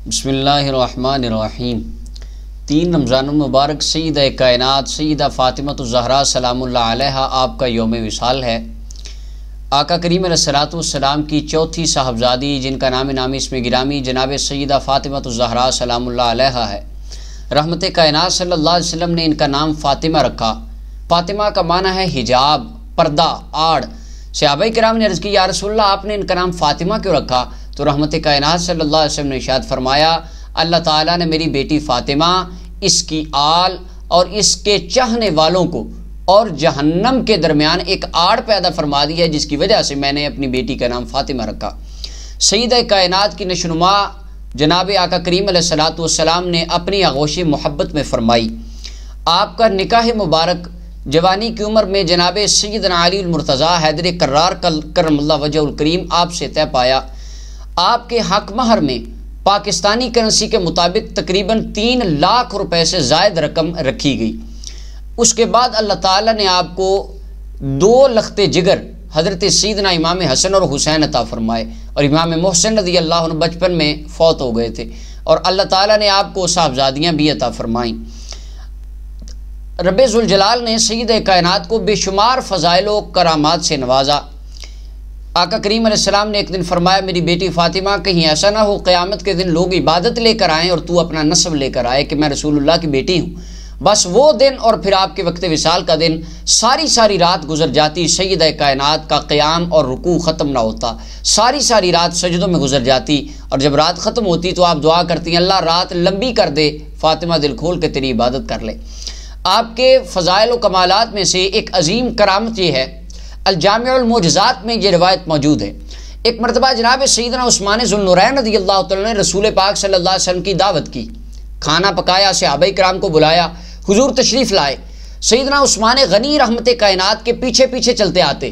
بسم اللہ الرحمن الرحیم۔ 3 رمضان المبارک سیدہ کائنات سیدہ فاطمہ الزہرا سلام اللہ علیہا آپ کا یوم وصال ہے۔ آقا کریم علیہ الصلوۃ والسلام کی چوتھی صاحبزادی جن کا نام اسم گرامی جناب سیدہ فاطمہ الزہرا سلام اللہ علیہا ہے، رحمت کائنات صلی اللہ علیہ وسلم نے ان کا نام فاطمہ رکھا۔ فاطمہ کا معنی ہے حجاب، پردہ، آڑ۔ صحابہ کرام نے عرض کی یا رسول اللہ آپ نے ان کا نام فاطمہ کیوں رکھا؟ تو رحمت کائنات صلی اللہ علیہ وسلم نے ارشاد فرمایا اللہ تعالیٰ نے میری بیٹی فاطمہ، اس کی آل اور اس کے چاہنے والوں کو اور جہنم کے درمیان ایک آڑ پیدا فرما دی ہے، جس کی وجہ سے میں نے اپنی بیٹی کا نام فاطمہ رکھا۔ سیدہ کائنات کی نشوونما جناب آقا کریم علیہ الصلوۃ والسلام نے اپنی آغوش محبت میں فرمائی۔ آپ کا نکاح مبارک جوانی کی عمر میں جناب سیدنا علی المرتضیٰ حیدر کرار کرم اللہ وجہ الکریم آپ سے طے پایا۔ آپ کے حق مہر میں پاکستانی کرنسی کے مطابق تقریباً 3 لاکھ روپے سے زائد رقم رکھی گئی۔ اس کے بعد اللہ تعالیٰ نے آپ کو 2 لخت جگر حضرت سیدنا امام حسن اور حسین عطا فرمائے، اور امام محسن رضی اللہ عنہ بچپن میں فوت ہو گئے تھے، اور اللہ تعالیٰ نے آپ کو صاحبزادیاں بھی عطا فرمائیں۔ رب ذوالجلال نے سیدہ کائنات کو بے شمار فضائل و کرامات سے نوازا۔ آقا کریم علیہ السلام نے ایک دن فرمایا میری بیٹی فاطمہ کہیں ایسا نہ ہو قیامت کے دن لوگ عبادت لے کر آئیں اور تو اپنا نسب لے کر آئے کہ میں رسول اللہ کی بیٹی ہوں۔ بس وہ دن اور پھر آپ کے وقت وصال کا دن ساری رات گزر جاتی، سیدہ کائنات کا قیام اور رکوع ختم نہ ہوتا، ساری رات سجدوں میں گزر جاتی، اور جب رات ختم ہوتی تو آپ دعا کرتی ہیں اللہ رات لمبی کر دے، فاطمہ دل کھول کے تیری عبادت کر لے۔ آپ کے فضائل و کمالات میں سے ایک عظیم کرامت یہ ہے، الجامع المعجزات میں یہ روایت موجود ہے۔ ایک مرتبہ جناب سیدنا عثمان ذو النورین رضی اللہ تعالیٰ نے رسول پاک صلی اللہ علیہ وسلم کی دعوت کی، کھانا پکایا، صحابہ کرام کو بلایا، حضور تشریف لائے۔ سیدنا عثمان غنی رحمت کائنات کے پیچھے چلتے آتے،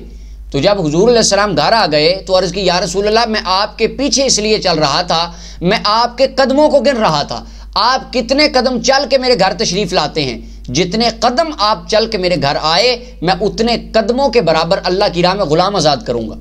تو جب حضور علیہ السلام گھر آ گئے تو عرض کی یا رسول اللہ میں آپ کے پیچھے اس لیے چل رہا تھا، میں آپ کے قدموں کو گن رہا تھا، آپ کتنے قدم چل کے میرے گھر تشریف لاتے ہیں، جتنے قدم آپ چل کے میرے گھر آئے میں اتنے قدموں کے برابر اللہ کی راہ میں غلام آزاد کروں گا۔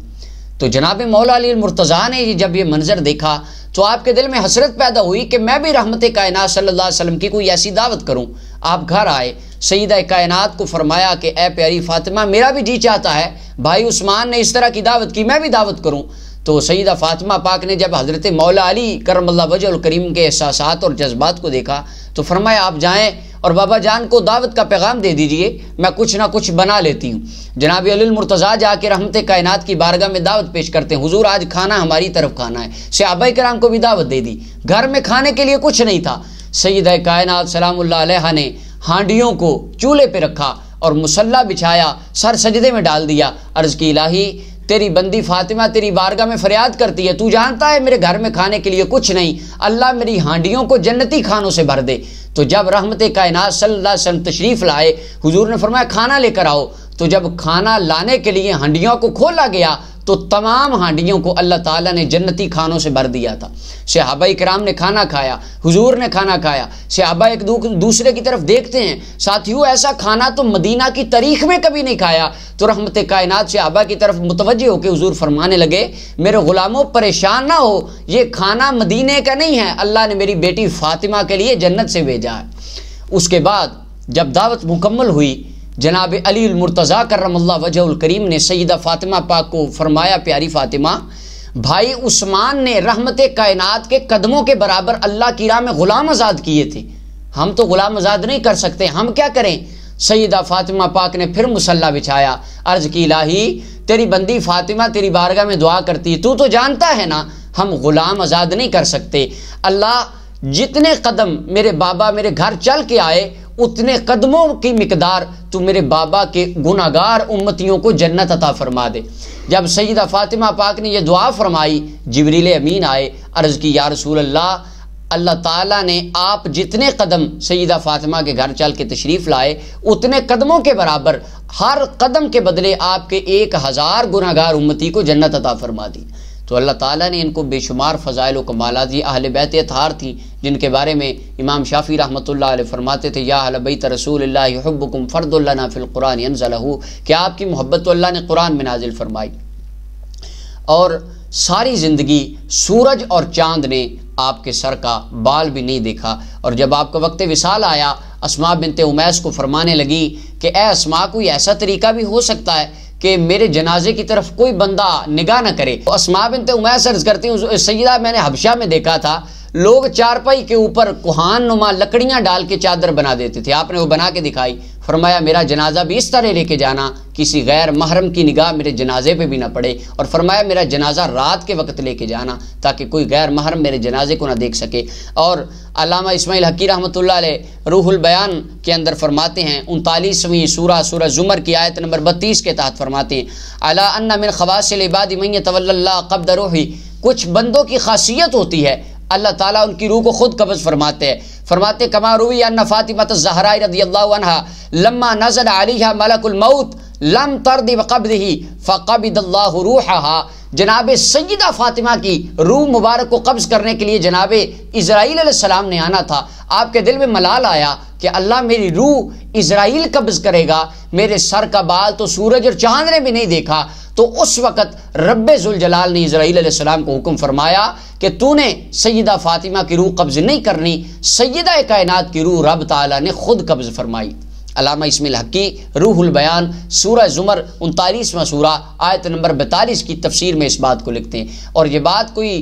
تو جناب مولا علی المرتضیٰ نے جب یہ منظر دیکھا تو آپ کے دل میں حسرت پیدا ہوئی کہ میں بھی رحمت کائنات صلی اللہ علیہ وسلم کی کوئی ایسی دعوت کروں۔ آپ گھر آئے، سیدہ کائنات کو فرمایا کہ اے پیاری فاطمہ میرا بھی جی چاہتا ہے بھائی عثمان نے اس طرح کی دعوت کی، میں بھی دعوت کروں۔ تو سیدہ فاطمہ پاک نے جب حضرت مولا علی کرم اللہ وجہ الکریم کے احساسات اور جذبات کو دیکھا تو فرمایا آپ جائیں اور بابا جان کو دعوت کا پیغام دے دیجئے، میں کچھ نہ کچھ بنا لیتی ہوں۔ جناب علی المرتضیٰ جا کے رحمت کائنات کی بارگاہ میں دعوت پیش کرتے ہیں، حضور آج کھانا ہماری طرف کھانا ہے۔ صحابہ کرام کو بھی دعوت دے دی، گھر میں کھانے کے لیے کچھ نہیں تھا۔ سیدہ کائنات سلام اللہ علیہا نے ہانڈیوں کو چولہے پہ رکھا اور مصلی بچھایا، سر سجدے میں ڈال دیا، عرض کی الہی تیری بندی فاطمہ تیری بارگاہ میں فریاد کرتی ہے، تو جانتا ہے میرے گھر میں کھانے کے لیے کچھ نہیں، اللہ میری ہانڈیوں کو جنتی کھانوں سے بھر دے۔ تو جب رحمت کائنات صلی اللہ علیہ وسلم تشریف لائے، حضور نے فرمایا کھانا لے کر آؤ۔ تو جب کھانا لانے کے لیے ہانڈیوں کو کھولا گیا تو تمام ہانڈیوں کو اللہ تعالیٰ نے جنتی کھانوں سے بھر دیا تھا۔ صحابہ کرام نے کھانا کھایا، حضور نے کھانا کھایا، صحابہ ایک دوسرے کی طرف دیکھتے ہیں، ساتھیوں ایسا کھانا تو مدینہ کی تاریخ میں کبھی نہیں کھایا۔ تو رحمت کائنات صحابہ کی طرف متوجہ ہو کے حضور فرمانے لگے میرے غلاموں پریشان نہ ہو، یہ کھانا مدینے کا نہیں ہے، اللہ نے میری بیٹی فاطمہ کے لیے جنت سے بھیجا ہے۔ اس کے بعد جب دعوت مکمل ہوئی، جناب علی المرتضیٰ کرم اللہ وجہ الکریم نے سیدہ فاطمہ پاک کو فرمایا پیاری فاطمہ بھائی عثمان نے رحمت کائنات کے قدموں کے برابر اللہ کی راہ میں غلام آزاد کیے تھے، ہم تو غلام آزاد نہیں کر سکتے، ہم کیا کریں؟ سیدہ فاطمہ پاک نے پھر مصلی بچھایا، عرض کی الہی تیری بندی فاطمہ تیری بارگاہ میں دعا کرتی، تو جانتا ہے نا ہم غلام آزاد نہیں کر سکتے، اللہ جتنے قدم میرے بابا میرے گھر چل کے آئے اتنے قدموں کی مقدار تو میرے بابا کے گناہگار امتیوں کو جنت عطا فرما دے۔ جب سیدہ فاطمہ پاک نے یہ دعا فرمائی جبریل امین آئے، عرض کی یا رسول اللہ اللہ تعالیٰ نے آپ جتنے قدم سیدہ فاطمہ کے گھر چل کے تشریف لائے اتنے قدموں کے برابر ہر قدم کے بدلے آپ کے 1000 گناہگار امتی کو جنت عطا فرما دی۔ تو اللہ تعالیٰ نے ان کو بے شمار فضائل و کمالات، یہ اہل بیت اطہار تھیں جن کے بارے میں امام شافعی رحمۃ اللہ علیہ فرماتے تھے یا اہل بیت رسول اللہ یحبکم فرد لنا فی القرآن انزلہ، کہ آپ کی محبت تو اللہ نے قرآن میں نازل فرمائی، اور ساری زندگی سورج اور چاند نے آپ کے سر کا بال بھی نہیں دیکھا۔ اور جب آپ کا وقت وصال آیا، اسماء بنت امیس کو فرمانے لگی کہ اے اسماء، کوئی ایسا طریقہ بھی ہو سکتا ہے کہ میرے جنازے کی طرف کوئی بندہ نگاہ نہ کرے؟ اسماء بنت امیس عرض کرتی ہوں سیدہ، میں نے حبشہ میں دیکھا تھا لوگ چارپائی کے اوپر کوہان نما لکڑیاں ڈال کے چادر بنا دیتے تھے، آپ نے وہ بنا کے دکھائی۔ فرمایا میرا جنازہ بھی اس طرح لے کے جانا، کسی غیر محرم کی نگاہ میرے جنازے پہ بھی نہ پڑے، اور فرمایا میرا جنازہ رات کے وقت لے کے جانا تاکہ کوئی غیر محرم میرے جنازے کو نہ دیکھ سکے۔ اور علامہ اسماعیل حقی رحمۃ اللہ علیہ روح البیان کے اندر فرماتے ہیں 39ویں سورہ زمر کی آیت نمبر 32 کے تحت فرماتے ہیں الا ان من خواص العباد من يتولى اللہ قبض روحی، کچھ بندوں کی خاصیت ہوتی ہے اللہ تعالیٰ ان کی روح کو خود قبض فرماتے ہیں۔ فرماتے کما روی ان فاطمہ الزہراء رضی اللہ عنہا لما نزل علیہا ملک الموت لم ترد بقبضہ فقبض اللہ روحہا، جناب سیدہ فاطمہ کی روح مبارک کو قبض کرنے کے لیے جناب اسرائیل علیہ السلام نے آنا تھا۔ آپ کے دل میں ملال آیا کہ اللہ میری روح اسرائیل قبض کرے گا، میرے سر کا بال تو سورج اور چاند نے بھی نہیں دیکھا۔ تو اس وقت رب ذوالجلال نے اسرائیل علیہ السلام کو حکم فرمایا کہ تو نے سیدہ فاطمہ کی روح قبض نہیں کرنی، سیدہ کائنات کی روح رب تعالیٰ نے خود قبض فرمائی۔ علامہ اسماعیل حقی روح البیان سورہ زمر 39واں سورہ آیت نمبر 42 کی تفسیر میں اس بات کو لکھتے ہیں، اور یہ بات کوئی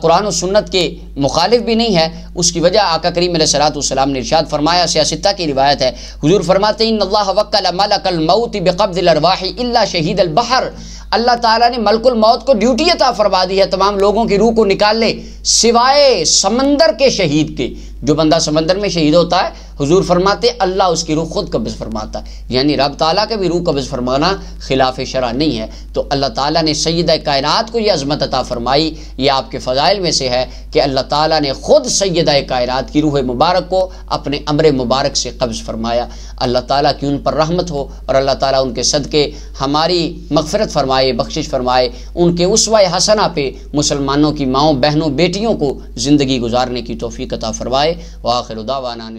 قرآن و سنت کے مخالف بھی نہیں ہے۔ اس کی وجہ آقا کریم علیہ الصلوۃ والسلام نے ارشاد فرمایا، سیاستہ کی روایت ہے، حضور فرماتے ہیں ان اللہ وکل ملک الموت بقبض الارواح الا شہید البحر، اللہ تعالیٰ نے ملک الموت کو ڈیوٹی عطا فرما دی ہے تمام لوگوں کی روح کو نکال لے سوائے سمندر کے شہید کے۔ جو بندہ سمندر میں شہید ہوتا ہے حضور فرماتے اللہ اس کی روح خود قبض فرماتا ہے، یعنی رب تعالیٰ کے بھی روح قبض فرمانا خلاف شرع نہیں ہے۔ تو اللہ تعالیٰ نے سیدہ کائنات کو یہ عظمت عطا فرمائی، یہ آپ کے فضائل میں سے ہے کہ اللہ تعالیٰ نے خود سیدہ کائنات کی روح مبارک کو اپنے امر مبارک سے قبض فرمایا۔ اللہ تعالیٰ کی ان پر رحمت ہو اور اللہ تعالیٰ ان کے صدقے ہماری مغفرت فرمائے، بخشش فرمائے، ان کے اسوہ حسنہ پہ مسلمانوں کی ماؤں بہنوں بیٹیوں کو زندگی گزارنے کی توفیق عطا فرمائے۔ وآخر دعوانا